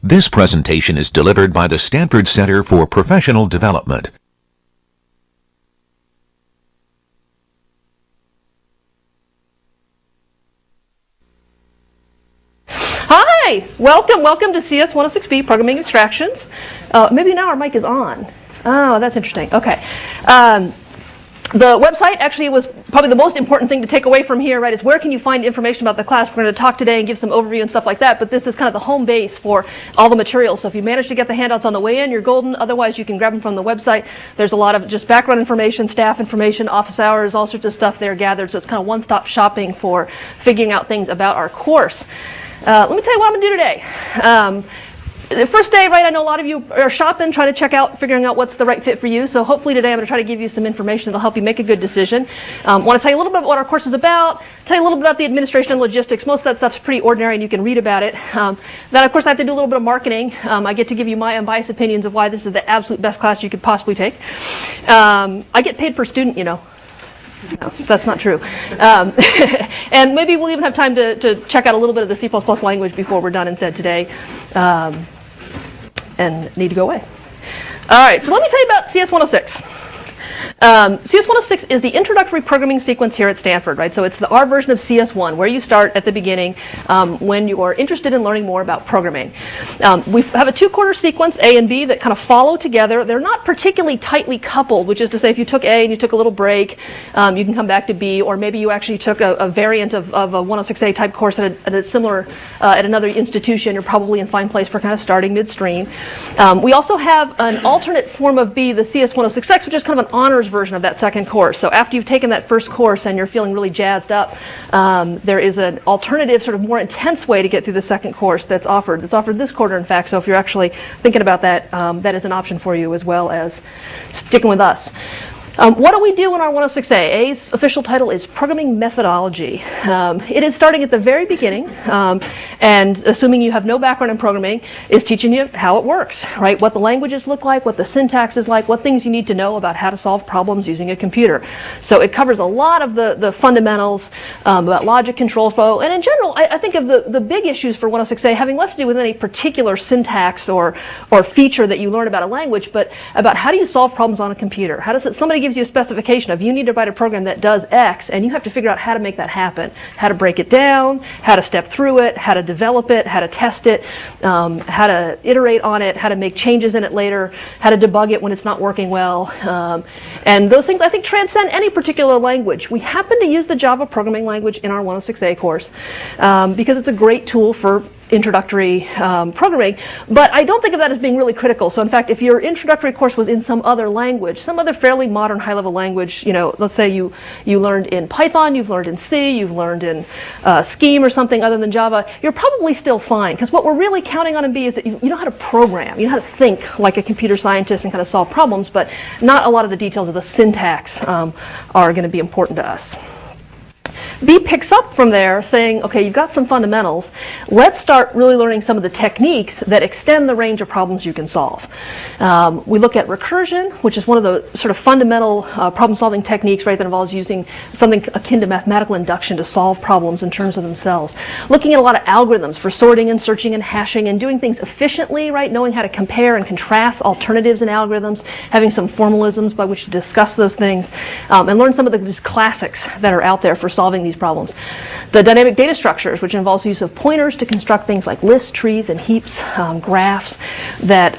This presentation is delivered by the Stanford Center for Professional Development. Hi, welcome to CS 106B, Programming Abstractions. Maybe now our mic is on. Oh, that's interesting. Okay. The website actually was probably the most important thing to take away from here, right, is where can you find information about the class. We're going to talk today and give some overview and stuff like that, but this is kind of the home base for all the materials. So if you manage to get the handouts on the way in, you're golden. Otherwise, you can grab them from the website. There's a lot of just background information, staff information, office hours, all sorts of stuff there gathered. So it's kind of one-stop shopping for figuring out things about our course. Let me tell you what I'm going to do today. The first day, right, I know a lot of you are shopping, trying to check out, figuring out what's the right fit for you. So hopefully today I'm going to try to give you some information that'll help you make a good decision. Want to tell you a little bit about what our course is about, tell you a little bit about the administration and logistics. Most of that stuff's pretty ordinary and you can read about it. Then, of course, I have to do a little bit of marketing. I get to give you my unbiased opinions of why this is the absolute best class you could possibly take. I get paid per student, you know. No, that's not true. And maybe we'll even have time to check out a little bit of the C++ language before we're done and said today. And need to go away. All right, so let me tell you about CS 106. CS 106 is the introductory programming sequence here at Stanford, right? So it's our version of CS1, where you start at the beginning when you are interested in learning more about programming. We have a two-quarter sequence, A and B, that kind of follow together. They're not particularly tightly coupled, which is to say if you took A and you took a little break, you can come back to B, or maybe you actually took a variant of a 106A type course at a similar, at another institution. You're probably in fine place for kind of starting midstream. We also have an alternate form of B, the CS 106X, which is kind of an honors version of that second course. So after you've taken that first course and you're feeling really jazzed up, there is an alternative, sort of more intense way to get through the second course that's offered. It's offered this quarter, in fact. So if you're actually thinking about that, that is an option for you as well as sticking with us. What do we do in our 106A? A's official title is Programming Methodology. It is starting at the very beginning, and assuming you have no background in programming, is teaching you how it works, right? What the languages look like, what the syntax is like, what things you need to know about how to solve problems using a computer. So it covers a lot of the fundamentals about logic, control flow, and in general, I think of the big issues for 106A having less to do with any particular syntax or feature that you learn about a language, but about how do you solve problems on a computer? How does it, somebody gives you a specification of you need to write a program that does X, and you have to figure out how to make that happen, how to break it down, how to step through it, how to develop it, how to test it, how to iterate on it, how to make changes in it later, how to debug it when it's not working well. And those things, I think, transcend any particular language. We happen to use the Java programming language in our 106A course because it's a great tool for introductory programming, but I don't think of that as being really critical. So in fact, if your introductory course was in some other language, some other fairly modern high-level language, you know, let's say you learned in Python, you've learned in C, you've learned in Scheme or something other than Java, you're probably still fine, because what we're really counting on in B is that you know how to program, you know how to think like a computer scientist and kind of solve problems, but not a lot of the details of the syntax are going to be important to us. B picks up from there saying, okay, you've got some fundamentals. Let's start really learning some of the techniques that extend the range of problems you can solve. We look at recursion, which is one of the sort of fundamental problem-solving techniques, right, that involves using something akin to mathematical induction to solve problems in terms of themselves. Looking at a lot of algorithms for sorting and searching and hashing and doing things efficiently, right, knowing how to compare and contrast alternatives in algorithms, having some formalisms by which to discuss those things, and learn some of these classics that are out there for solving these problems. The dynamic data structures, which involves the use of pointers to construct things like lists, trees, and heaps, graphs that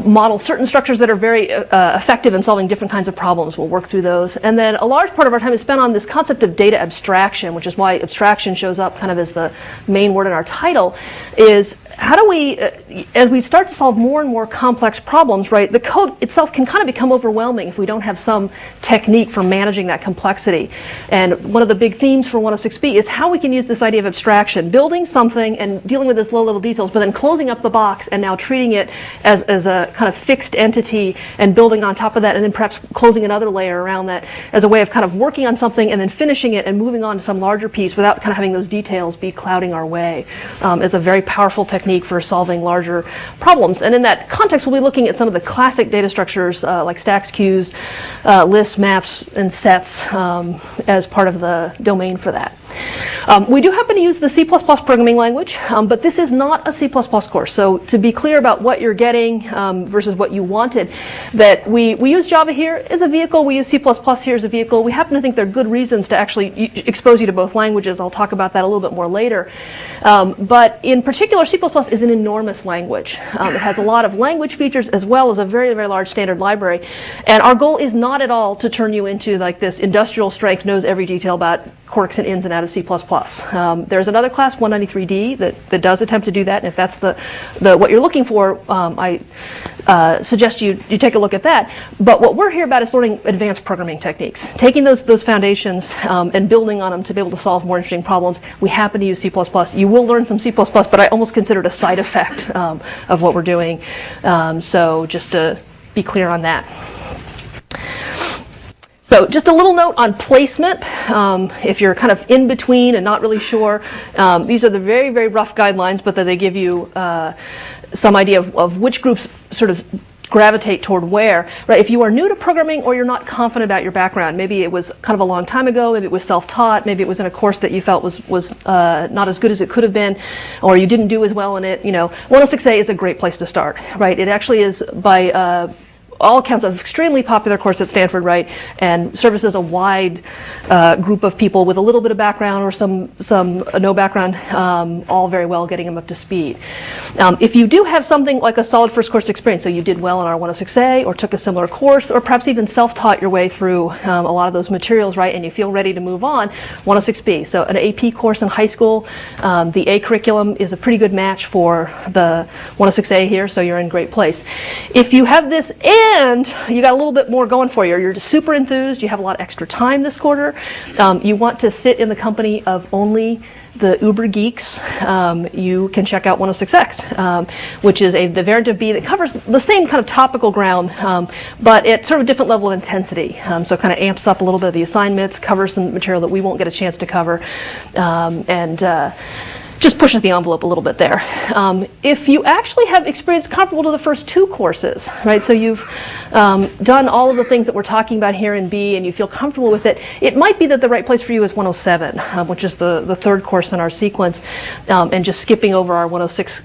model certain structures that are very effective in solving different kinds of problems. We'll work through those. And then a large part of our time is spent on this concept of data abstraction, which is why abstraction shows up kind of as the main word in our title, is how do we, as we start to solve more and more complex problems, right, the code itself can kind of become overwhelming if we don't have some technique for managing that complexity. And one of the big themes for 106B is how we can use this idea of abstraction, building something and dealing with this low-level details, but then closing up the box and now treating it as a kind of fixed entity and building on top of that, and then perhaps closing another layer around that as a way of kind of working on something and then finishing it and moving on to some larger piece without kind of having those details be clouding our way, is a very powerful technique for solving larger problems. And in that context, we'll be looking at some of the classic data structures like stacks, queues, lists, maps, and sets as part of the domain for that. We do happen to use the C++ programming language, but this is not a C++ course. So to be clear about what you're getting versus what you wanted, that we use Java here as a vehicle, we use C++ here as a vehicle. We happen to think there are good reasons to actually expose you to both languages. I'll talk about that a little bit more later. But in particular, C++ is an enormous language. It has a lot of language features as well as a very, very large standard library. And our goal is not at all to turn you into like this industrial strength, knows every detail about quirks and ins and out of C++. There's another class, 193D, that does attempt to do that. And if that's what you're looking for, I suggest you take a look at that. But what we're here about is learning advanced programming techniques, taking those foundations and building on them to be able to solve more interesting problems. We happen to use C++. You will learn some C++, but I almost consider it a side effect of what we're doing. So just to be clear on that. So just a little note on placement. If you're kind of in between and not really sure, these are the very, very rough guidelines, but that they give you some idea of which groups sort of gravitate toward where. Right? If you are new to programming or you're not confident about your background, maybe it was kind of a long time ago, maybe it was self-taught, maybe it was in a course that you felt was not as good as it could have been, or you didn't do as well in it. 106A is a great place to start. Right? It actually is by all accounts of extremely popular course at Stanford, right, and services a wide group of people with a little bit of background or some no background, all very well getting them up to speed. If you do have something like a solid first course experience, so you did well in our 106A or took a similar course or perhaps even self-taught your way through a lot of those materials, right, and you feel ready to move on, 106B, so an AP course in high school, the A curriculum is a pretty good match for the 106A here, so you're in great place. If you have this and you got a little bit more going for you, you're just super enthused, you have a lot of extra time this quarter, you want to sit in the company of only the uber geeks, you can check out 106X, which is the variant of B that covers the same kind of topical ground, but at sort of a different level of intensity. So it kind of amps up a little bit of the assignments, covers some material that we won't get a chance to cover, and just pushes the envelope a little bit there. If you actually have experience comparable to the first two courses, right, so you've done all of the things that we're talking about here in B and you feel comfortable with it, it might be that the right place for you is 107, which is the third course in our sequence, and just skipping over our 106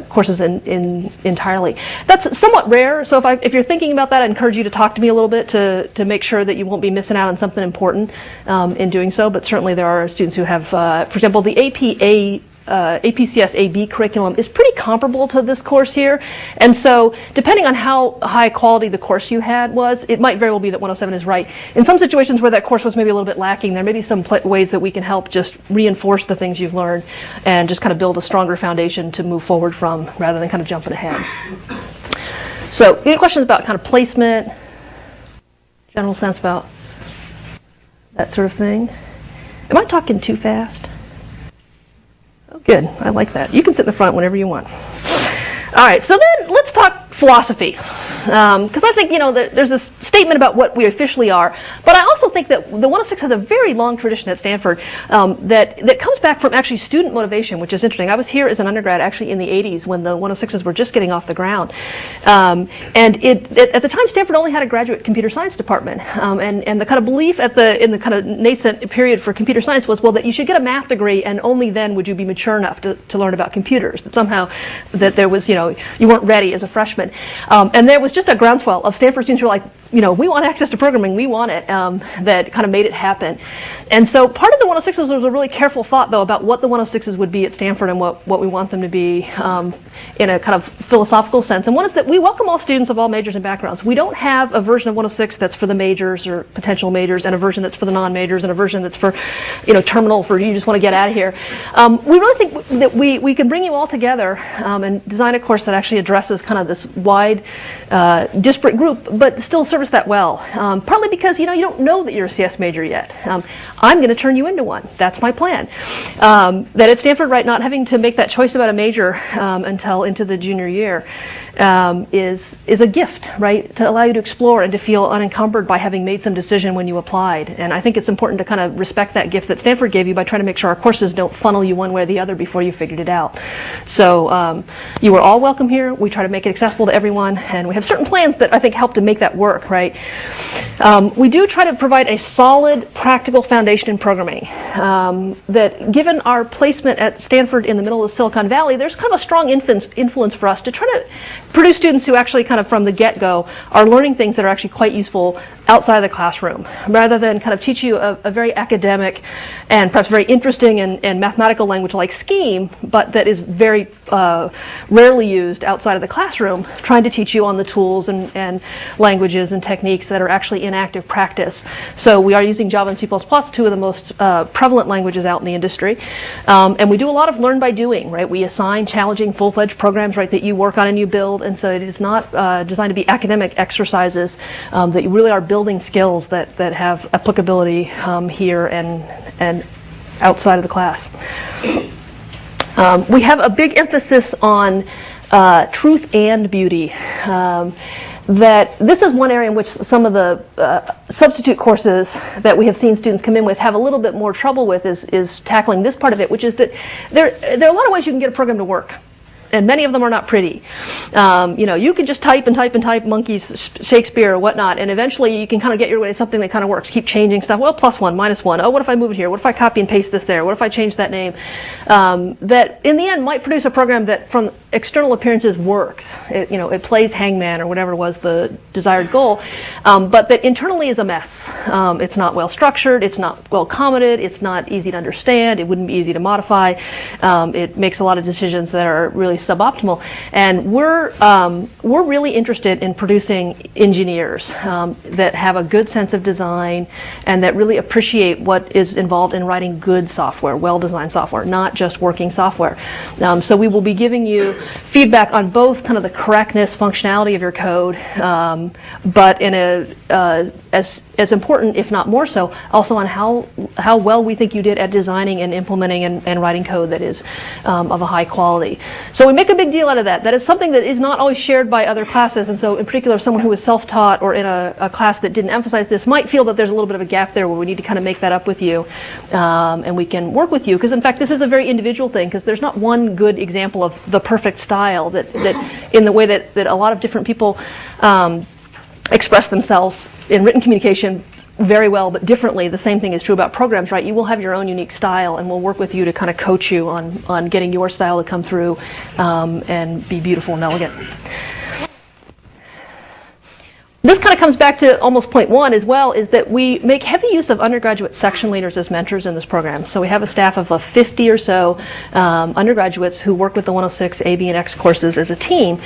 courses entirely. That's somewhat rare, so if you're thinking about that, I encourage you to talk to me a little bit to make sure that you won't be missing out on something important in doing so, but certainly there are students who have, for example, the APCS AB curriculum is pretty comparable to this course here, and so depending on how high quality the course you had was, it might very well be that 107 is right. In some situations where that course was maybe a little bit lacking, there may be some ways that we can help just reinforce the things you've learned and just kind of build a stronger foundation to move forward from rather than kind of jumping ahead. So any questions about kind of placement, general sense about that sort of thing? Am I talking too fast? Oh, good. I like that. You can sit in the front whenever you want. All right, so then let's talk philosophy. Because I think, there's this statement about what we officially are, but I also think that the 106 has a very long tradition at Stanford that comes back from actually student motivation, which is interesting. I was here as an undergrad actually in the 80s when the 106s were just getting off the ground. And at the time, Stanford only had a graduate computer science department. And the kind of belief in the kind of nascent period for computer science was, well, that you should get a math degree and only then would you be mature enough to learn about computers. That somehow that there was, you weren't ready as a freshman. And there was just a groundswell of Stanford students who were like, we want access to programming, we want it, that kind of made it happen. And so part of the 106s was a really careful thought, though, about what the 106s would be at Stanford and what we want them to be in a kind of philosophical sense. And one is that we welcome all students of all majors and backgrounds. We don't have a version of 106 that's for the majors or potential majors, and a version that's for the non-majors, and a version that's for, terminal for you just want to get out of here. We really think that we can bring you all together and design a course that actually addresses kind of this wide, disparate group, but still service that well. Partly because, you don't know that you're a CS major yet. I'm going to turn you into one. That's my plan. That at Stanford, right, not having to make that choice about a major until into the junior year. is a gift, right? To allow you to explore and to feel unencumbered by having made some decision when you applied. And I think it's important to kind of respect that gift that Stanford gave you by trying to make sure our courses don't funnel you one way or the other before you figured it out. So you are all welcome here. We try to make it accessible to everyone, and we have certain plans that I think help to make that work, right? We do try to provide a solid practical foundation in programming. That given our placement at Stanford in the middle of Silicon Valley, there's kind of a strong influence for us to try to produce students who actually kind of from the get-go are learning things that are actually quite useful outside of the classroom, rather than kind of teach you a very academic and perhaps very interesting and mathematical language like Scheme, but that is very rarely used outside of the classroom, trying to teach you on the tools and languages and techniques that are actually in active practice. So we are using Java and C++, two of the most prevalent languages out in the industry. And we do a lot of learn by doing, right? We assign challenging full-fledged programs, right, that you work on and you build, and so it is not designed to be academic exercises, that you really are building skills that have applicability here and outside of the class. We have a big emphasis on truth and beauty. That this is one area in which some of the substitute courses that we have seen students come in with have a little bit more trouble with is tackling this part of it, which is that there are a lot of ways you can get a program to work. And many of them are not pretty. You can just type and type and type monkeys, Shakespeare, or whatnot, and eventually you can kind of get your way to something that kind of works. Keep changing stuff. Well, +1, -1. Oh, what if I move it here? What if I copy and paste this there? What if I change that name? That in the end might produce a program that from external appearances works. It plays Hangman or whatever was the desired goal, but that internally is a mess. It's not well structured. It's not well commented. It's not easy to understand. It wouldn't be easy to modify. It makes a lot of decisions that are really suboptimal, and we're really interested in producing engineers that have a good sense of design and that really appreciate what is involved in writing good software, well-designed software, not just working software. So we will be giving you feedback on both kind of the correctness, functionality of your code, but in as important, if not more so, also on how well we think you did at designing and implementing and writing code that is of a high quality. So we make a big deal out of that. That is something that is not always shared by other classes, and so in particular someone who is self-taught or in a class that didn't emphasize this might feel that there's a little bit of a gap there where we need to kind of make that up with you, and we can work with you, because in fact this is a very individual thing, because there's not one good example of the perfect style that in the way that a lot of different people express themselves in written communication very well, but differently. The same thing is true about programs, right? You will have your own unique style, and we'll work with you to kind of coach you on getting your style to come through and be beautiful and elegant. This kind of comes back to almost point one as well, is that we make heavy use of undergraduate section leaders as mentors in this program. So we have a staff of 50 or so undergraduates who work with the 106 A, B, and X courses as a team,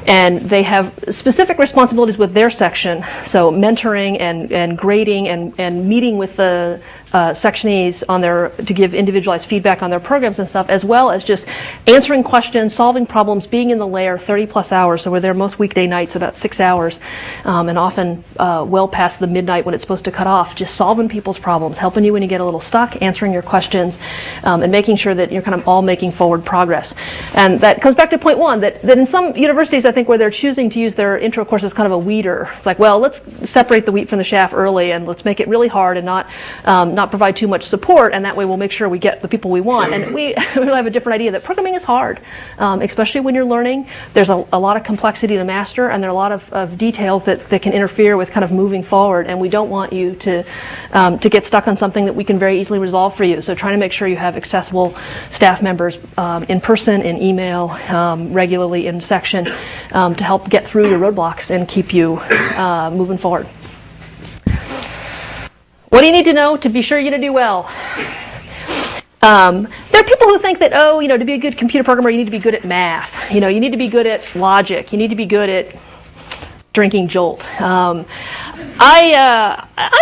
and they have specific responsibilities with their section, so mentoring and grading and meeting with the sectionees to give individualized feedback on their programs and stuff, as well as just answering questions, solving problems, being in the lair 30 plus hours. So we're there most weekday nights, about 6 hours, and often well past the midnight when it's supposed to cut off, just solving people's problems, helping you when you get a little stuck, answering your questions, and making sure that you're kind of all making forward progress. And that comes back to point one, that in some universities, I think, where they're choosing to use their intro course as kind of a weeder. It's like, well, let's separate the wheat from the chaff early, and let's make it really hard and not provide too much support, and that way we'll make sure we get the people we want. And we really have a different idea that programming is hard, especially when you're learning. There's a lot of complexity to master, and there are a lot of details that can interfere with kind of moving forward, and we don't want you to get stuck on something that we can very easily resolve for you. So trying to make sure you have accessible staff members in person, in email, regularly in section, to help get through your roadblocks and keep you moving forward. What do you need to know to be sure you're going to do well? There are people who think that, to be a good computer programmer, you need to be good at math. You need to be good at logic. You need to be good at drinking Jolt. I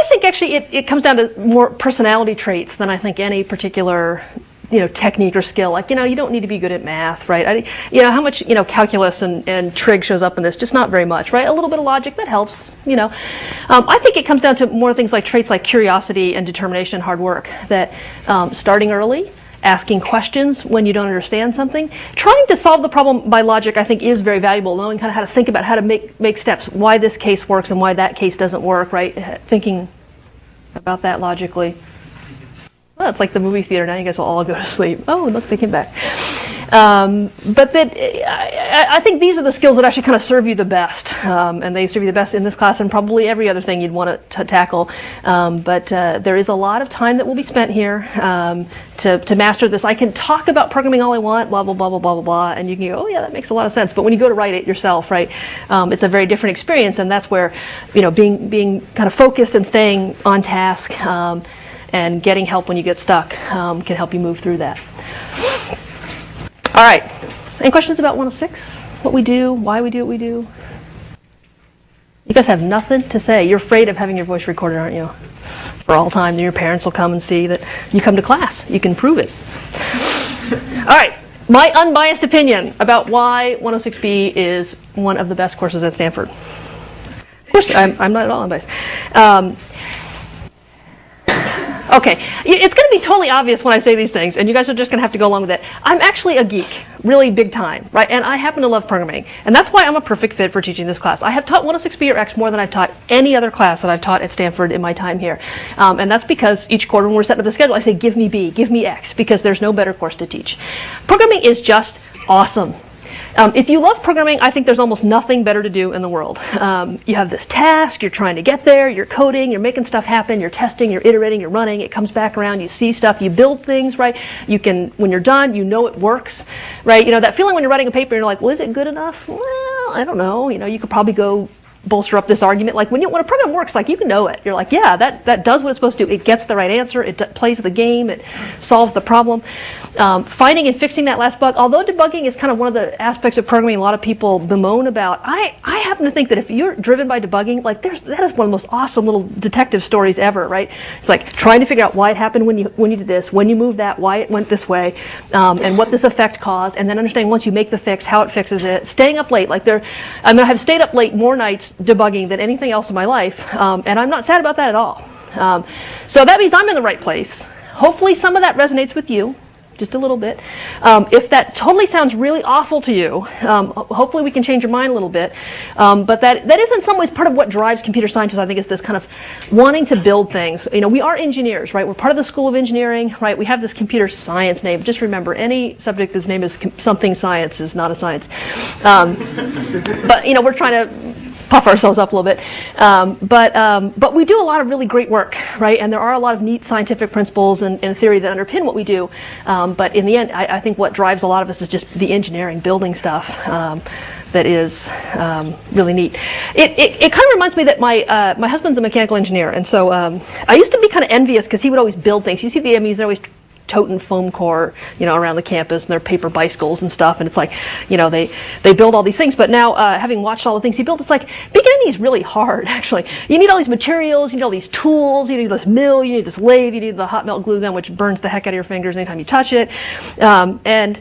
think actually it comes down to more personality traits than I think any particular technique or skill. Like, you don't need to be good at math, right? How much, calculus and trig shows up in this? Just not very much, right? A little bit of logic, that helps, I think it comes down to more things like traits like curiosity and determination and hard work, that starting early asking questions when you don't understand something. Trying to solve the problem by logic, I think, is very valuable, knowing kind of how to think about how to make steps, why this case works and why that case doesn't work, right? Thinking about that logically. Well, it's like the movie theater. Now you guys will all go to sleep. Oh, look, they came back. But that I think these are the skills that actually kind of serve you the best, and they serve you the best in this class and probably every other thing you'd want to tackle. But there is a lot of time that will be spent here to master this. I can talk about programming all I want, blah blah blah blah blah blah blah, and you can go, oh yeah, that makes a lot of sense. But when you go to write it yourself, right, it's a very different experience, and that's where being kind of focused and staying on task. And getting help when you get stuck can help you move through that. All right. Any questions about 106? What we do, why we do what we do? You guys have nothing to say. You're afraid of having your voice recorded, aren't you? For all time. Then your parents will come and see that you come to class. You can prove it. All right. My unbiased opinion about why 106B is one of the best courses at Stanford. Of course, I'm not at all unbiased. Okay, it's going to be totally obvious when I say these things, and you guys are just going to have to go along with it. I'm actually a geek, really big time, right? And I happen to love programming, and that's why I'm a perfect fit for teaching this class. I have taught 106B or X more than I've taught any other class that I've taught at Stanford in my time here. And that's because each quarter when we're setting up the schedule, I say, give me B, give me X, because there's no better course to teach. Programming is just awesome. If you love programming, I think there's almost nothing better to do in the world. You have this task, you're trying to get there, you're coding, you're making stuff happen, you're testing, you're iterating, you're running, it comes back around, you see stuff, you build things, right? You can, when you're done, you know it works, right? You know, that feeling when you're writing a paper and you're like, well, is it good enough? Well, I don't know. You know, you could probably go bolster up this argument. Like when a program works, like you can know it. You're like, yeah, that does what it's supposed to do. It gets the right answer. It plays the game. It solves the problem. Finding and fixing that last bug. Although debugging is kind of one of the aspects of programming a lot of people bemoan about, I happen to think that if you're driven by debugging, like that is one of the most awesome little detective stories ever, right? It's like trying to figure out why it happened when you did this, when you moved that, why it went this way, and what this effect caused, and then understanding once you make the fix, how it fixes it. Staying up late. I have stayed up late more nights debugging than anything else in my life, and I'm not sad about that at all. So that means I'm in the right place. Hopefully some of that resonates with you, just a little bit. If that totally sounds really awful to you, hopefully we can change your mind a little bit. But that is in some ways part of what drives computer scientists, I think, is this kind of wanting to build things. You know, we are engineers, right? We're part of the School of Engineering, right? We have this computer science name. Just remember, any subject whose name is something science is not a science. But, you know, we're trying to puff ourselves up a little bit. But we do a lot of really great work, right? And there are a lot of neat scientific principles and theory that underpin what we do. But in the end, I think what drives a lot of us is just the engineering, building stuff that is really neat. It kind of reminds me that my husband's a mechanical engineer. And so I used to be kind of envious because he would always build things. You see the MEs, they're always toting foam core, you know, around the campus, and their paper bicycles and stuff, and it's like, you know, they build all these things. But now, having watched all the things he built, it's like being an ME is really hard. Actually, you need all these materials, you need all these tools, you need this mill, you need this lathe, you need the hot melt glue gun, which burns the heck out of your fingers anytime you touch it, and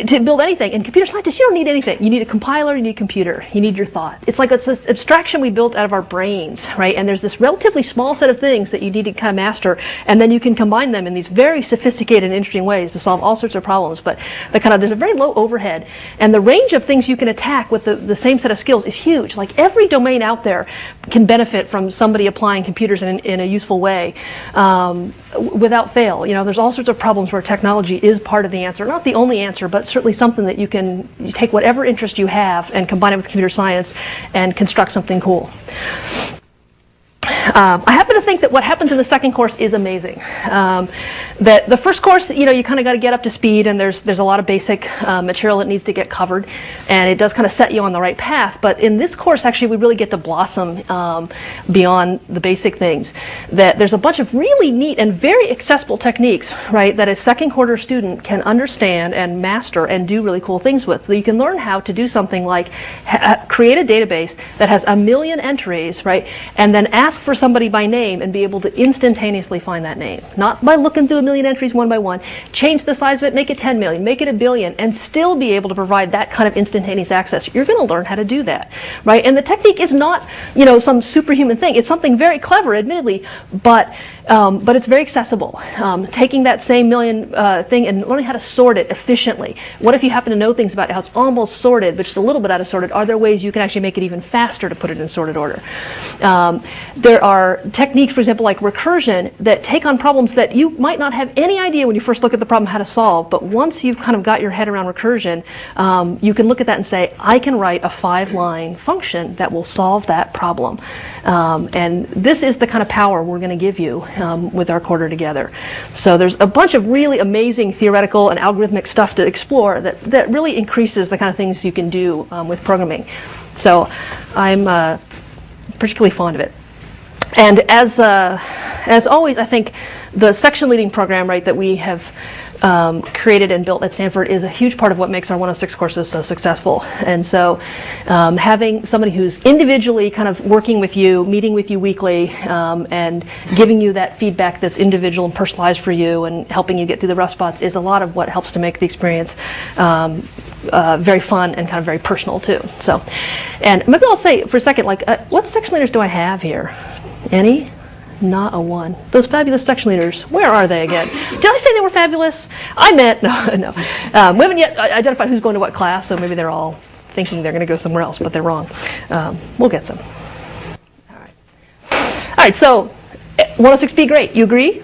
to build anything. In computer scientists, you don't need anything. You need a compiler, you need a computer, you need your thought. It's like it's this abstraction we built out of our brains, right? And there's this relatively small set of things that you need to kind of master, and then you can combine them in these very sophisticated and interesting ways to solve all sorts of problems. But there's a very low overhead, and the range of things you can attack with the same set of skills is huge. Like every domain out there can benefit from somebody applying computers in a useful way without fail. You know, there's all sorts of problems where technology is part of the answer, not the only answer, but certainly something that you take whatever interest you have and combine it with computer science and construct something cool. I happen to think that what happens in the second course is amazing. That the first course, you know, you kind of got to get up to speed, and there's a lot of basic material that needs to get covered, and it does kind of set you on the right path. But in this course, actually, we really get to blossom beyond the basic things. That there's a bunch of really neat and very accessible techniques, right, that a second quarter student can understand and master and do really cool things with. So you can learn how to do something like create a database that has 1 million entries, right, and then ask for somebody by name and be able to instantaneously find that name. Not by looking through 1 million entries one by one. Change the size of it, make it 10 million, make it 1 billion, and still be able to provide that kind of instantaneous access. You're going to learn how to do that, right? And the technique is not, you know, some superhuman thing. It's something very clever, admittedly, but but it's very accessible. Taking that same million thing and learning how to sort it efficiently. What if you happen to know things about how it's almost sorted, but just a little bit out of sorted? Are there ways you can actually make it even faster to put it in sorted order? There are techniques, for example, like recursion, that take on problems that you might not have any idea when you first look at the problem how to solve, but once you've kind of got your head around recursion, you can look at that and say, I can write a 5-line function that will solve that problem. And this is the kind of power we're going to give you with our quarter together. So there's a bunch of really amazing theoretical and algorithmic stuff to explore that really increases the kind of things you can do with programming. So I'm particularly fond of it. And as always, I think the section leading program, right, that we have created and built at Stanford is a huge part of what makes our 106 courses so successful. And so having somebody who's individually kind of working with you, meeting with you weekly, and giving you that feedback that's individual and personalized for you and helping you get through the rough spots is a lot of what helps to make the experience very fun and kind of very personal too. So, and maybe I'll say for a second, like, what section leaders do I have here? Any? Not a one. Those fabulous section leaders, where are they again? Did I say they were fabulous? I meant, no. We haven't yet identified who's going to what class, so maybe they're all thinking they're going to go somewhere else, but they're wrong. We'll get some. All right, so 106B, great. You agree?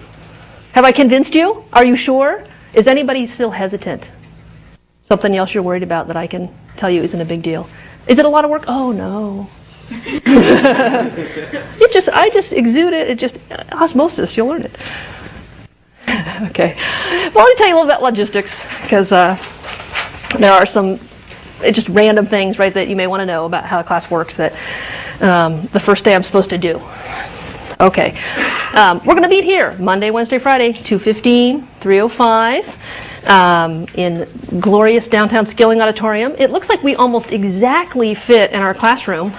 Have I convinced you? Are you sure? Is anybody still hesitant? Something else you're worried about that I can tell you isn't a big deal? Is it a lot of work? Oh, no. I just exude it. It just osmosis. You'll learn it. Okay. Well, let me tell you a little bit about logistics, because there are some just random things, right, that you may want to know about how a class works that the first day I'm supposed to do. Okay. We're going to meet here Monday, Wednesday, Friday, 2:15, 3:05. In glorious downtown Skilling Auditorium. It looks like we almost exactly fit in our classroom,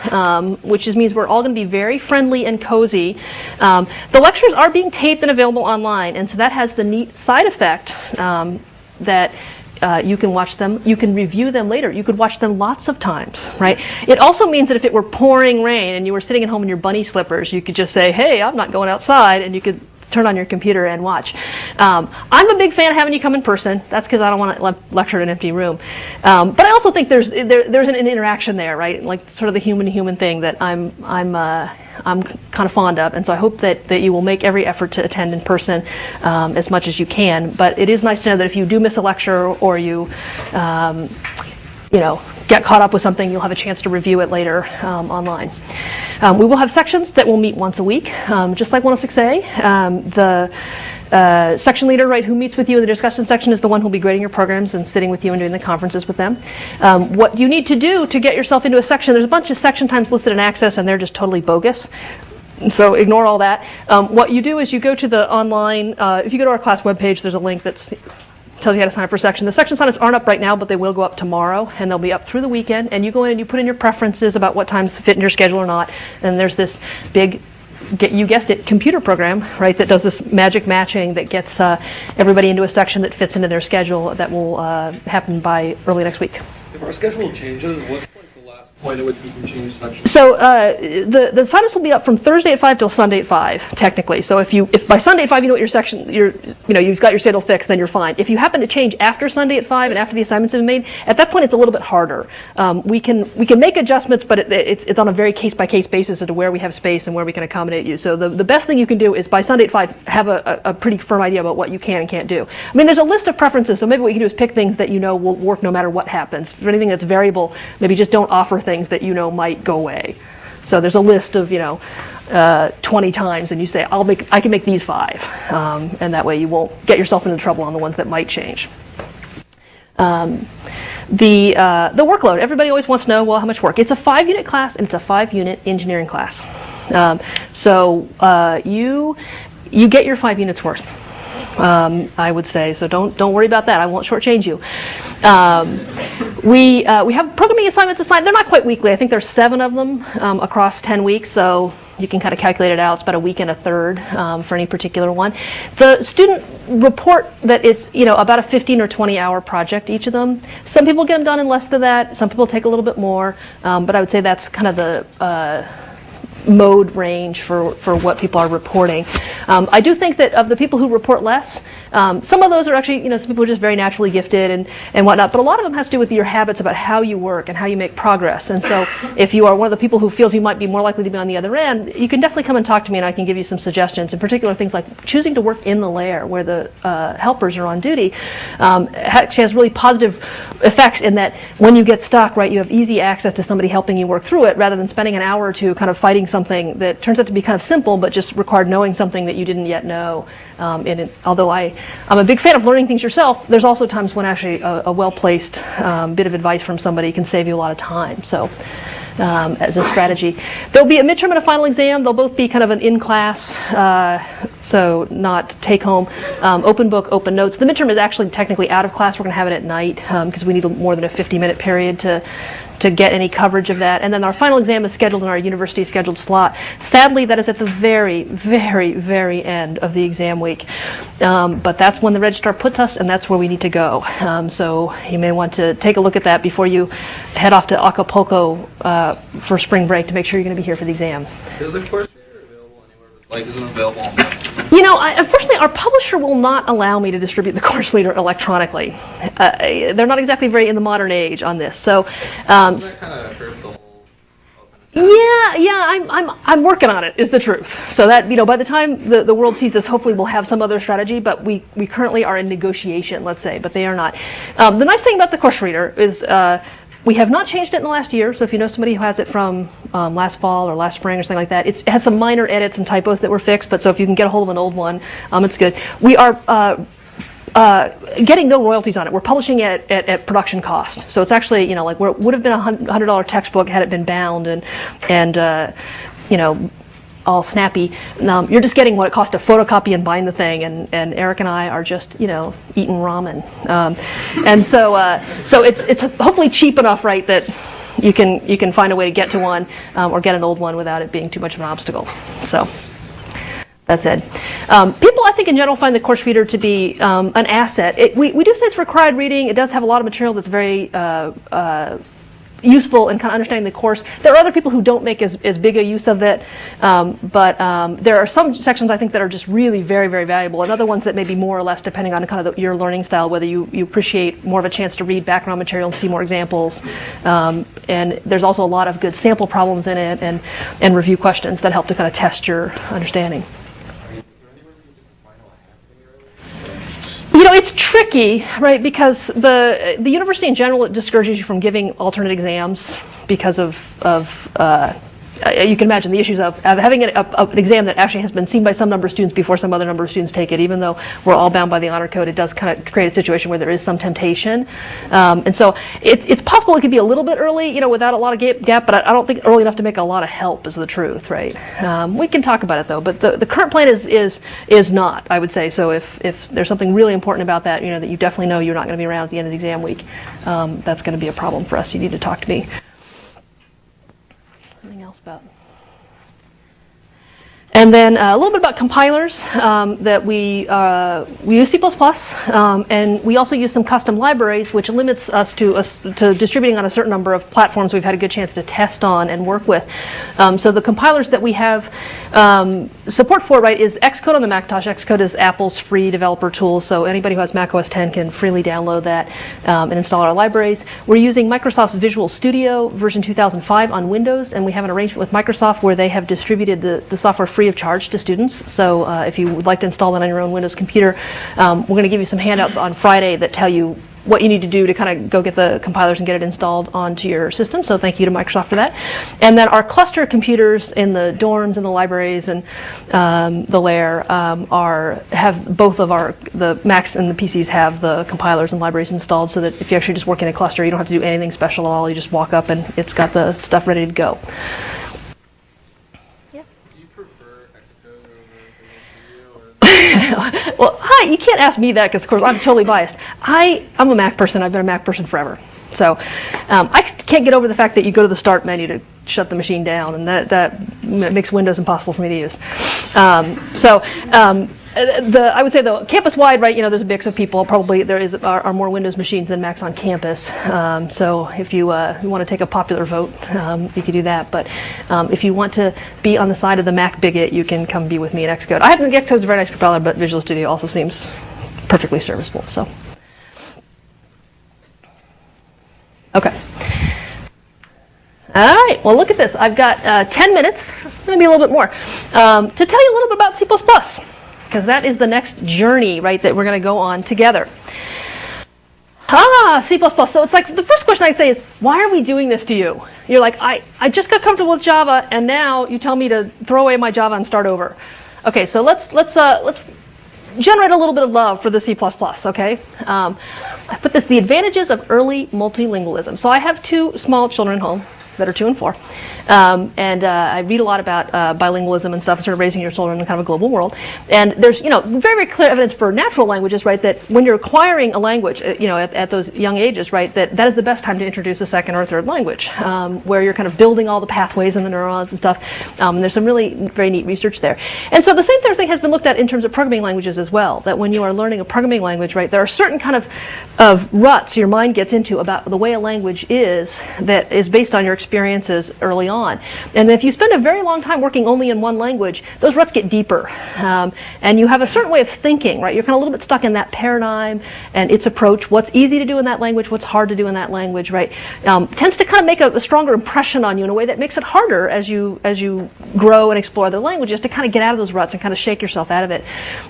which means we're all going to be very friendly and cozy. The lectures are being taped and available online, and so that has the neat side effect that you can watch them, you can review them later. You could watch them lots of times, right? It also means that if it were pouring rain and you were sitting at home in your bunny slippers, you could just say, hey, I'm not going outside, and you could turn on your computer and watch. I'm a big fan of having you come in person. That's because I don't want to lecture in an empty room. But I also think there's an interaction there, right? Like sort of the human-to-human thing that I'm kind of fond of, and so I hope that you will make every effort to attend in person as much as you can. But it is nice to know that if you do miss a lecture or you get caught up with something, you'll have a chance to review it later online. We will have sections that will meet once a week, just like 106A. The section leader, right, who meets with you in the discussion section is the one who'll be grading your programs and sitting with you and doing the conferences with them. What you need to do to get yourself into a section, there's a bunch of section times listed in Access, and they're just totally bogus. So ignore all that. What you do is you go to the online, if you go to our class webpage, there's a link that's tells you how to sign up for a section. The section signups aren't up right now, but they will go up tomorrow, and they'll be up through the weekend. And you go in and you put in your preferences about what times fit in your schedule or not. And there's this big, you guessed it, computer program, right, that does this magic matching that gets everybody into a section that fits into their schedule that will happen by early next week. If our schedule changes, what's like the last point at which we can change sections? So the signups will be up from Thursday at 5 till Sunday at 5, technically. So if by Sunday at 5 you know what your section, you've got your schedule fixed, then you're fine. If you happen to change after Sunday at 5 and after the assignments have been made, at that point it's a little bit harder. We can make adjustments, but it's on a very case-by-case basis as to where we have space and where we can accommodate you. So the best thing you can do is by Sunday at 5 have a pretty firm idea about what you can and can't do. I mean, there's a list of preferences, so maybe what you can do is pick things that you know will work no matter what happens. For anything that's variable, maybe just don't offer things that you know might go away. So there's a list of 20 times, and you say I can make these 5, and that way you won't get yourself into trouble on the ones that might change. The workload. Everybody always wants to know, well, how much work? It's a 5-unit class, and it's a 5-unit engineering class. So you get your 5 units worth. I would say, so don't worry about that. I won't shortchange you. We have programming assignments assigned. They're not quite weekly. I think there's 7 of them across 10 weeks. So you can kind of calculate it out. It's about a week and a third for any particular one. The student report that it's about a 15 or 20 hour project, each of them. Some people get them done in less than that. Some people take a little bit more. But I would say that's kind of mode range for what people are reporting. I do think that of the people who report less, some of those are actually, some people are just very naturally gifted and whatnot, but a lot of them has to do with your habits about how you work and how you make progress. And so if you are one of the people who feels you might be more likely to be on the other end, you can definitely come and talk to me and I can give you some suggestions. In particular, things like choosing to work in the layer where the helpers are on duty actually has really positive effects in that when you get stuck, right, you have easy access to somebody helping you work through it rather than spending an hour or two kind of fighting something that turns out to be kind of simple but just required knowing something that you didn't yet know. Although I'm a big fan of learning things yourself, there's also times when actually a well-placed bit of advice from somebody can save you a lot of time. So as a strategy. There'll be a midterm and a final exam. They'll both be kind of an in-class, so not take-home, open book, open notes. The midterm is actually technically out of class. We're going to have it at night because we need more than a 50-minute period to get any coverage of that. And then our final exam is scheduled in our university scheduled slot. Sadly, that is at the very, very, very end of the exam week. But that's when the registrar puts us, and that's where we need to go. So you may want to take a look at that before you head off to Acapulco for spring break to make sure you're going to be here for the exam. Is the course available anywhere? Like, is it available? Unfortunately, our publisher will not allow me to distribute the course leader electronically. They're not exactly very in the modern age on this. So, Doesn't that kind of hurt the whole open? I'm working on it, is the truth. So that, by the time the world sees this, hopefully we'll have some other strategy, but we currently are in negotiation, let's say, but they are not. The nice thing about the course reader is we have not changed it in the last year, so if you know somebody who has it from last fall or last spring or something like that, it has some minor edits and typos that were fixed, but so if you can get a hold of an old one, it's good. We are getting no royalties on it. We're publishing it at production cost. So it's actually, like where it would have been a $100 textbook had it been bound and all snappy. You're just getting what it costs to photocopy and bind the thing, and Eric and I are just, eating ramen. And so it's hopefully cheap enough, right, that you can find a way to get to one or get an old one without it being too much of an obstacle. So that's it. People, I think, in general find the course reader to be an asset. We do say it's required reading. It does have a lot of material that's very useful in kind of understanding the course. There are other people who don't make as big a use of it, but there are some sections I think that are just really very, very valuable, and other ones that may be more or less depending on kind of your learning style, whether you appreciate more of a chance to read background material and see more examples. And there's also a lot of good sample problems in it and review questions that help to kind of test your understanding. It's tricky, right? Because the university in general, it discourages you from giving alternate exams because of you can imagine the issues of having an exam that actually has been seen by some number of students before some other number of students take it. Even though we're all bound by the honor code, it does kind of create a situation where there is some temptation. And so it's possible it could be a little bit early, without a lot of gap, but I don't think early enough to make a lot of help is the truth, right? We can talk about it though, but the current plan is not, I would say. So if there's something really important about that, that you definitely know you're not going to be around at the end of the exam week, that's going to be a problem for us. You need to talk to me. Something else about. And then a little bit about compilers that we use C++, and we also use some custom libraries, which limits us to distributing on a certain number of platforms we've had a good chance to test on and work with. So the compilers that we have support for, right, is Xcode on the Macintosh. Xcode is Apple's free developer tool, so anybody who has Mac OS X can freely download that and install our libraries. We're using Microsoft's Visual Studio version 2005 on Windows, and we have an arrangement with Microsoft where they have distributed the software free of charge to students. So if you would like to install that on your own Windows computer, we're going to give you some handouts on Friday that tell you what you need to do to kind of go get the compilers and get it installed onto your system. So thank you to Microsoft for that. And then our cluster computers in the dorms and the libraries and the lair have both of the Macs and the PCs have the compilers and libraries installed, so that if you actually just work in a cluster, you don't have to do anything special at all. You just walk up and it's got the stuff ready to go. Well, hi, you can't ask me that because, of course, I'm totally biased. I'm a Mac person. I've been a Mac person forever. So I can't get over the fact that you go to the Start menu to shut the machine down, and that makes Windows impossible for me to use. I would say the campus-wide, right, there's a mix of people. Probably there are more Windows machines than Macs on campus. So if you want to take a popular vote, you could do that. But if you want to be on the side of the Mac bigot, you can come be with me at Xcode. I happen to Xcode's a very nice compiler, but Visual Studio also seems perfectly serviceable. So, okay. All right, well, look at this. I've got 10 minutes, maybe a little bit more, to tell you a little bit about C++, because that is the next journey, right, that we're going to go on together. C++. So it's like the first question I'd say is, why are we doing this to you? You're like, I just got comfortable with Java, and now you tell me to throw away my Java and start over. Okay, so let's generate a little bit of love for the C++, okay? I put this, the advantages of early multilingualism. So I have 2 small children at home that are 2 and 4. And I read a lot about bilingualism and stuff, sort of raising your children in kind of a global world. And there's, very, very clear evidence for natural languages, right, that when you're acquiring a language, at those young ages, right, that is the best time to introduce a second or third language, where you're kind of building all the pathways and the neurons and stuff. And there's some really very neat research there. And so the same thing has been looked at in terms of programming languages as well, that when you are learning a programming language, right, there are certain kind of ruts your mind gets into about the way a language is that is based on your experiences early on. And if you spend a very long time working only in one language, those ruts get deeper. And you have a certain way of thinking, right? You're kind of a little bit stuck in that paradigm and its approach. What's easy to do in that language, what's hard to do in that language, right? Tends to kind of make a stronger impression on you in a way that makes it harder as you grow and explore other languages to kind of get out of those ruts and kind of shake yourself out of it.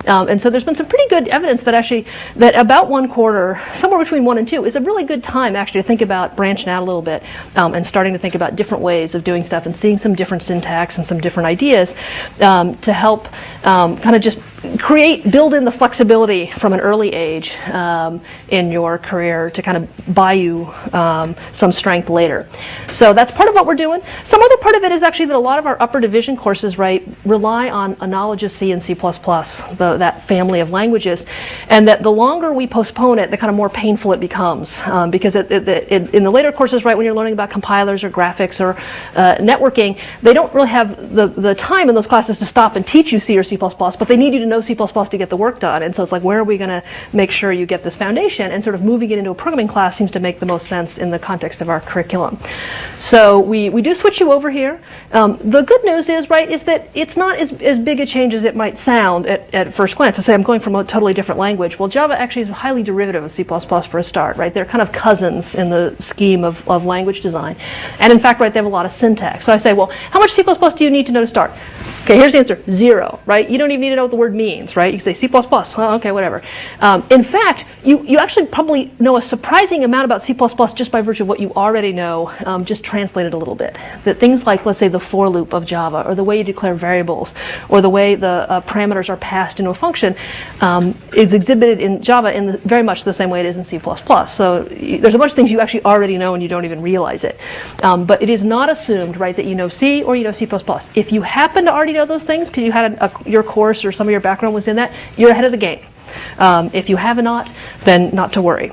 And so there's been some pretty good evidence that about 1/4, somewhere between 1 and 2, is a really good time actually to think about branching out a little bit and starting to think about different ways of doing stuff and seeing some different syntax and some different ideas to help kind of just build in the flexibility from an early age in your career to kind of buy you some strength later. So that's part of what we're doing. Some other part of it is actually that a lot of our upper division courses, right, rely on a knowledge of C and C++, that family of languages, and that the longer we postpone it, the kind of more painful it becomes. Because in the later courses, right, when you're learning about compilers or graphics or networking, they don't really have the time in those classes to stop and teach you C or C++, but they need you to know C++ to get the work done. And so it's like, where are we going to make sure you get this foundation? And sort of moving it into a programming class seems to make the most sense in the context of our curriculum. So we do switch you over here. The good news is, right, is that it's not as big a change as it might sound at first glance. To say I'm going from a totally different language. Well, Java actually is highly derivative of C++ for a start, right? They're kind of cousins in the scheme of language design. And in fact, right, they have a lot of syntax. So I say, well, how much C++ do you need to know to start? Okay, here's the answer, 0, right? You don't even need to know what the word means, right? You can say C++, well, okay, whatever. In fact, you actually probably know a surprising amount about C++ just by virtue of what you already know, just translated a little bit. That things like, let's say, the for loop of Java, or the way you declare variables, or the way the parameters are passed into a function is exhibited in Java in very much the same way it is in C++. So there's a bunch of things you actually already know and you don't even realize it. But it is not assumed, right, that you know C or you know C++. If you happen to already know those things because you had your course or some of your background was in that, you're ahead of the game. If you have not, then not to worry.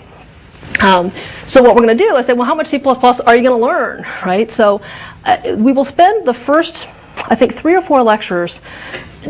So what we're going to do is say, well, how much C++ are you going to learn, right? So we will spend the first, I think, 3 or 4 lectures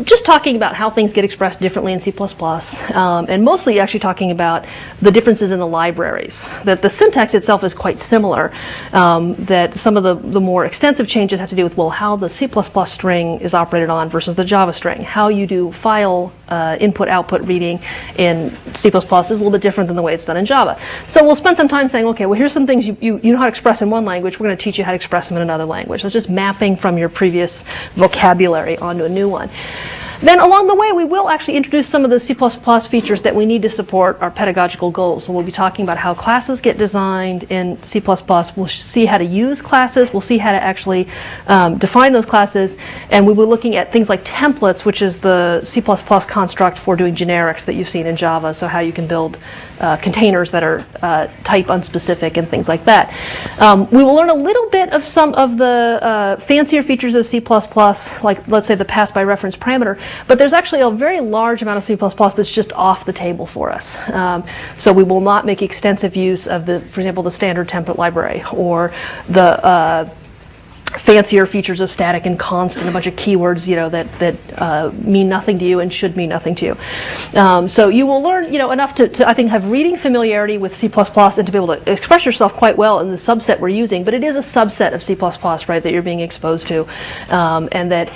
just talking about how things get expressed differently in C++, and mostly actually talking about the differences in the libraries. That the syntax itself is quite similar, that some of the more extensive changes have to do with, well, how the C++ string is operated on versus the Java string. How you do file input-output reading in C++ is a little bit different than the way it's done in Java. So we'll spend some time saying, okay, well, here's some things you know how to express in one language. We're going to teach you how to express them in another language. So it's just mapping from your previous vocabulary onto a new one. Then along the way, we will actually introduce some of the C++ features that we need to support our pedagogical goals. So we'll be talking about how classes get designed in C++. We'll see how to use classes. We'll see how to actually define those classes. And we will be looking at things like templates, which is the C++ construct for doing generics that you've seen in Java. So how you can build containers that are type unspecific and things like that. We will learn a little bit of some of the fancier features of C++, like let's say the pass by reference parameter, but there's actually a very large amount of C++ that's just off the table for us. So we will not make extensive use of for example, the standard template library or the fancier features of static and const and a bunch of keywords, that mean nothing to you and should mean nothing to you. So you will learn, enough to I think have reading familiarity with C++ and to be able to express yourself quite well in the subset we're using. But it is a subset of C++, right, that you're being exposed to, and that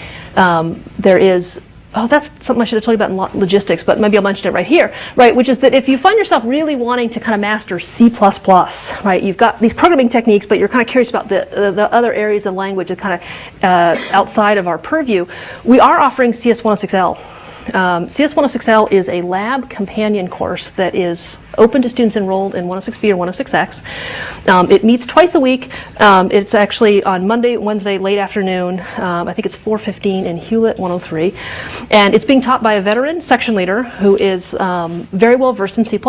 there is. Oh, that's something I should have told you about in logistics, but maybe I'll mention it right here, right? Which is that if you find yourself really wanting to kind of master C++, right? You've got these programming techniques, but you're kind of curious about the other areas of language that kind of outside of our purview. We are offering CS106L. CS106L is a lab companion course that is open to students enrolled in 106B or 106X. It meets twice a week. It's actually on Monday, Wednesday, late afternoon. I think it's 4:15 in Hewlett 103. And it's being taught by a veteran section leader who is very well versed in C++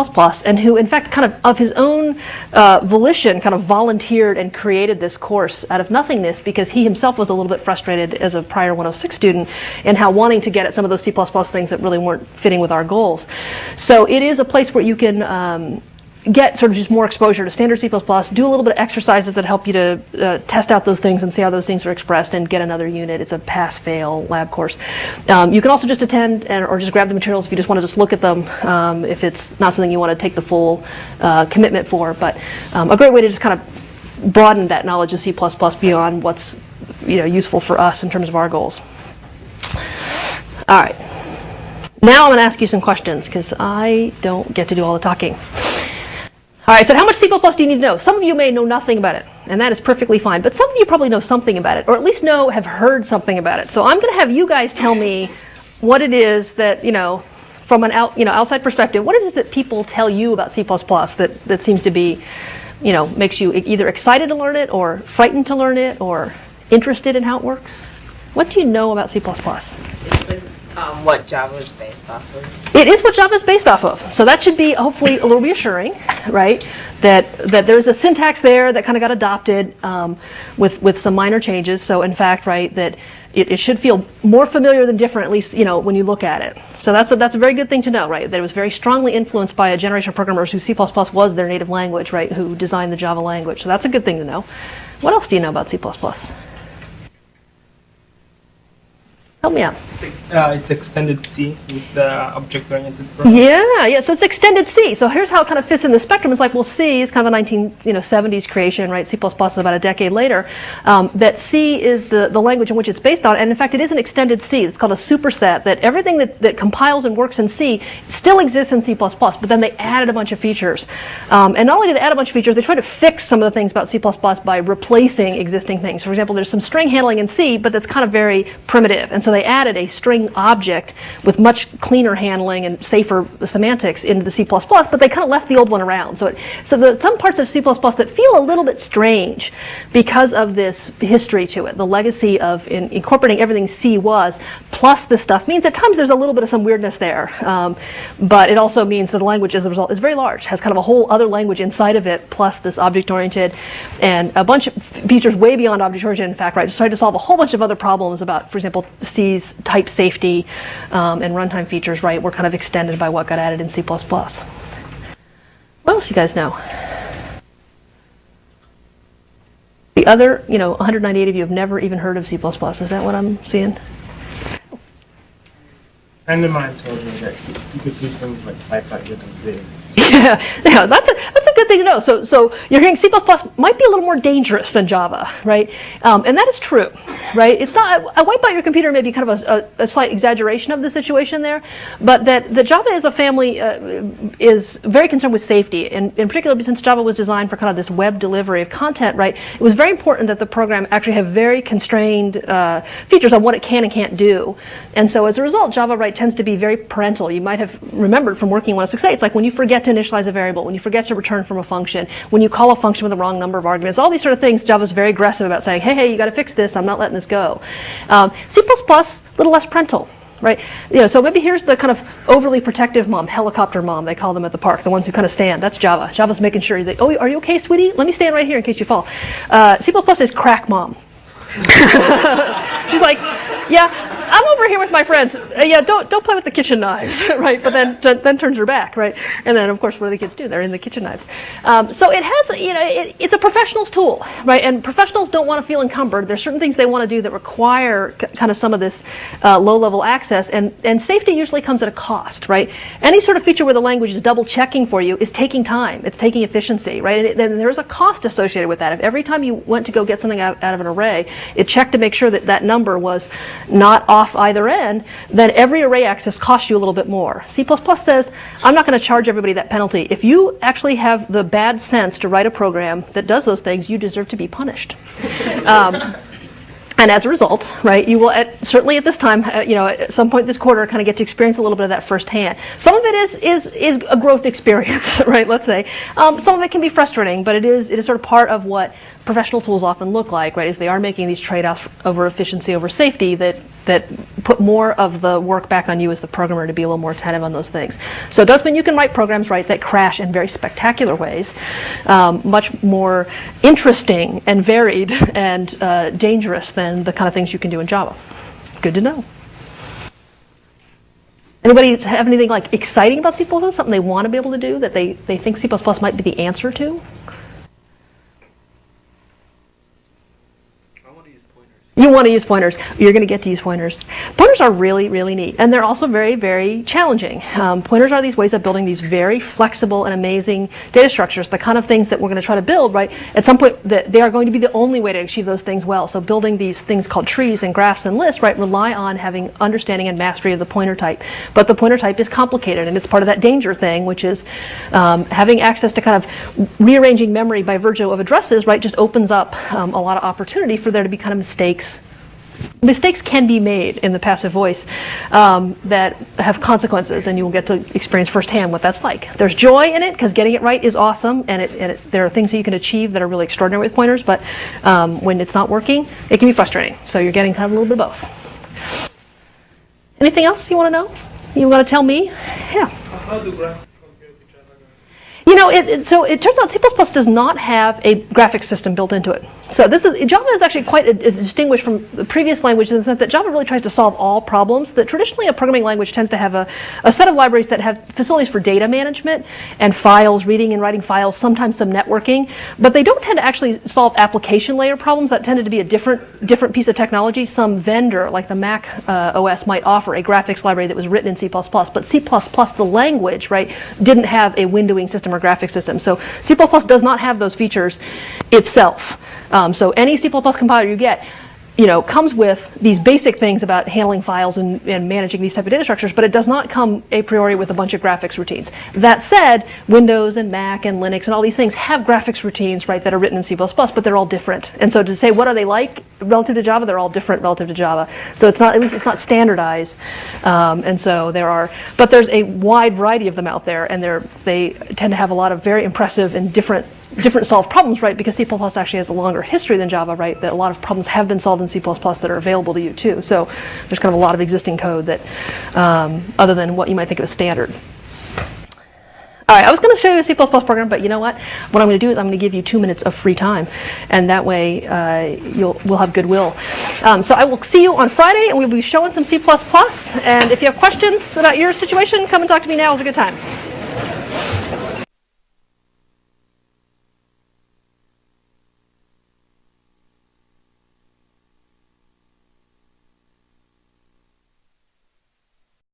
and who, in fact, kind of his own volition, kind of volunteered and created this course out of nothingness because he himself was a little bit frustrated as a prior 106 student and how wanting to get at some of those C++ things that really weren't fitting with our goals. So it is a place where you can get sort of just more exposure to standard C++, do a little bit of exercises that help you to test out those things and see how those things are expressed and get another unit. It's a pass-fail lab course. You can also just attend or just grab the materials if you just want to just look at them if it's not something you want to take the full commitment for. But a great way to just kind of broaden that knowledge of C++ beyond what's useful for us in terms of our goals. All right. Now I'm going to ask you some questions because I don't get to do all the talking. All right, so how much C++ do you need to know? Some of you may know nothing about it, and that is perfectly fine. But some of you probably know something about it, or at least have heard something about it. So I'm going to have you guys tell me what it is that, from an outside perspective, what it is that people tell you about C++ that seems to be, makes you either excited to learn it, or frightened to learn it, or interested in how it works? What do you know about C++? What Java is based off of. It is what Java is based off of. So that should be hopefully a little reassuring, right? That there's a syntax there that kind of got adopted with some minor changes. So in fact, right, that it should feel more familiar than different, at least when you look at it. So that's a very good thing to know, right? That it was very strongly influenced by a generation of programmers who C++ was their native language, right? Who designed the Java language. So that's a good thing to know. What else do you know about C++? Help me out. It's extended C with the object-oriented programming. Yeah. So it's extended C. So here's how it kind of fits in the spectrum. It's like, well, C is kind of a 1970s creation, right? C++ is about a decade later. That C is the language in which it's based on, and in fact, it is an extended C. It's called a superset. That everything that compiles and works in C still exists in C++, but then they added a bunch of features. And not only did they add a bunch of features, they tried to fix some of the things about C++ by replacing existing things. For example, there's some string handling in C, but that's kind of very primitive, and so they added a string object with much cleaner handling and safer semantics into the C++, but they kind of left the old one around. So some parts of C++ that feel a little bit strange because of this history to it. The legacy of incorporating everything C was, plus this stuff, means at times there's a little bit of some weirdness there. But it also means that the language as a result is very large, has kind of a whole other language inside of it, plus this object-oriented, and a bunch of features way beyond object-oriented, in fact, right? Just tried to solve a whole bunch of other problems about, for example, C's type safety and runtime features, right, were kind of extended by what got added in C++. What else do you guys know? The other, 198 of you have never even heard of C++. Is that what I'm seeing? A friend of mine told me that C could do things like type out your computer. Yeah, that's a good thing to know. So you're hearing C++ might be a little more dangerous than Java, right? And that is true, right? It's not a wipe out your computer may be kind of a slight exaggeration of the situation there, but that the Java as a family is very concerned with safety, and in particular since Java was designed for kind of this web delivery of content, right? It was very important that the program actually have very constrained features on what it can and can't do, and so as a result, Java, right, tends to be very parental. You might have remembered from working in 106A, it's like when you forget to initialize a variable, when you forget to return from a function, when you call a function with the wrong number of arguments, all these sort of things, Java's very aggressive about saying, hey, you got to fix this, I'm not letting this go. C++, a little less parental, right? So maybe here's the kind of overly protective mom, helicopter mom, they call them at the park, the ones who kind of stand. That's Java. Java's making sure that, oh, are you okay, sweetie? Let me stand right here in case you fall. C++ is crack mom. She's like, Yeah, I'm over here with my friends. Yeah, don't play with the kitchen knives, right? But then turns her back, right? And then of course, what do the kids do? They're in the kitchen knives. So it has, it's a professional's tool, right? And professionals don't want to feel encumbered. There's certain things they want to do that require kind of some of this low-level access, and safety usually comes at a cost, right? Any sort of feature where the language is double checking for you is taking time. It's taking efficiency, right? And there's a cost associated with that. If every time you went to go get something out of an array, it checked to make sure that that number was not off either end, then every array access costs you a little bit more. C++ says, I'm not going to charge everybody that penalty. If you actually have the bad sense to write a program that does those things, you deserve to be punished. And as a result, right, you will certainly at this time, at some point this quarter, kind of get to experience a little bit of that firsthand. Some of it is a growth experience, right? Let's say some of it can be frustrating, but it is sort of part of what professional tools often look like, right? Is they are making these trade-offs over efficiency, over safety that put more of the work back on you as the programmer to be a little more attentive on those things. So it does mean you can write programs, right, that crash in very spectacular ways, much more interesting and varied and dangerous than the kind of things you can do in Java. Good to know. Anybody have anything like exciting about C++, something they want to be able to do that they think C++ might be the answer to? You want to use pointers. You're going to get to use pointers. Pointers are really, really neat. And they're also very, very challenging. Pointers are these ways of building these very flexible and amazing data structures, the kind of things that we're going to try to build, right? At some point, they are going to be the only way to achieve those things well. So building these things called trees and graphs and lists, right, rely on having understanding and mastery of the pointer type. But the pointer type is complicated, and it's part of that danger thing, which is having access to kind of rearranging memory by virtue of addresses, right, just opens up a lot of opportunity for there to be kind of mistakes. Mistakes can be made in the passive voice that have consequences, and you will get to experience firsthand what that's like. There's joy in it because getting it right is awesome, and there are things that you can achieve that are really extraordinary with pointers, but when it's not working, it can be frustrating. So you're getting kind of a little bit of both. Anything else you want to know? You want to tell me? Yeah. How do graphics compare to Java? So it turns out C++ does not have a graphics system built into it. So Java is actually quite distinguished from the previous languages in the sense that Java really tries to solve all problems. That traditionally a programming language tends to have a set of libraries that have facilities for data management and files, reading and writing files, sometimes some networking, but they don't tend to actually solve application layer problems. That tended to be a different piece of technology. Some vendor, like the Mac OS, might offer a graphics library that was written in C++, but C++, the language, right, didn't have a windowing system or graphics system. So C++ does not have those features itself. So any C++ compiler you get, comes with these basic things about handling files and managing these type of data structures, but it does not come a priori with a bunch of graphics routines. That said, Windows and Mac and Linux and all these things have graphics routines, right, that are written in C++, but they're all different. And so to say what are they like relative to Java, they're all different relative to Java. So at least it's not standardized. And so but there's a wide variety of them out there, and they tend to have a lot of very impressive and different solved problems, right? Because C++ actually has a longer history than Java, right? That a lot of problems have been solved in C++ that are available to you too. So there's kind of a lot of existing code that, other than what you might think of as standard. All right, I was going to show you a C++ program, but you know what? What I'm going to do is I'm going to give you 2 minutes of free time, and that way we'll have goodwill. So I will see you on Friday, and we'll be showing some C++. And if you have questions about your situation, come and talk to me now. It's a good time.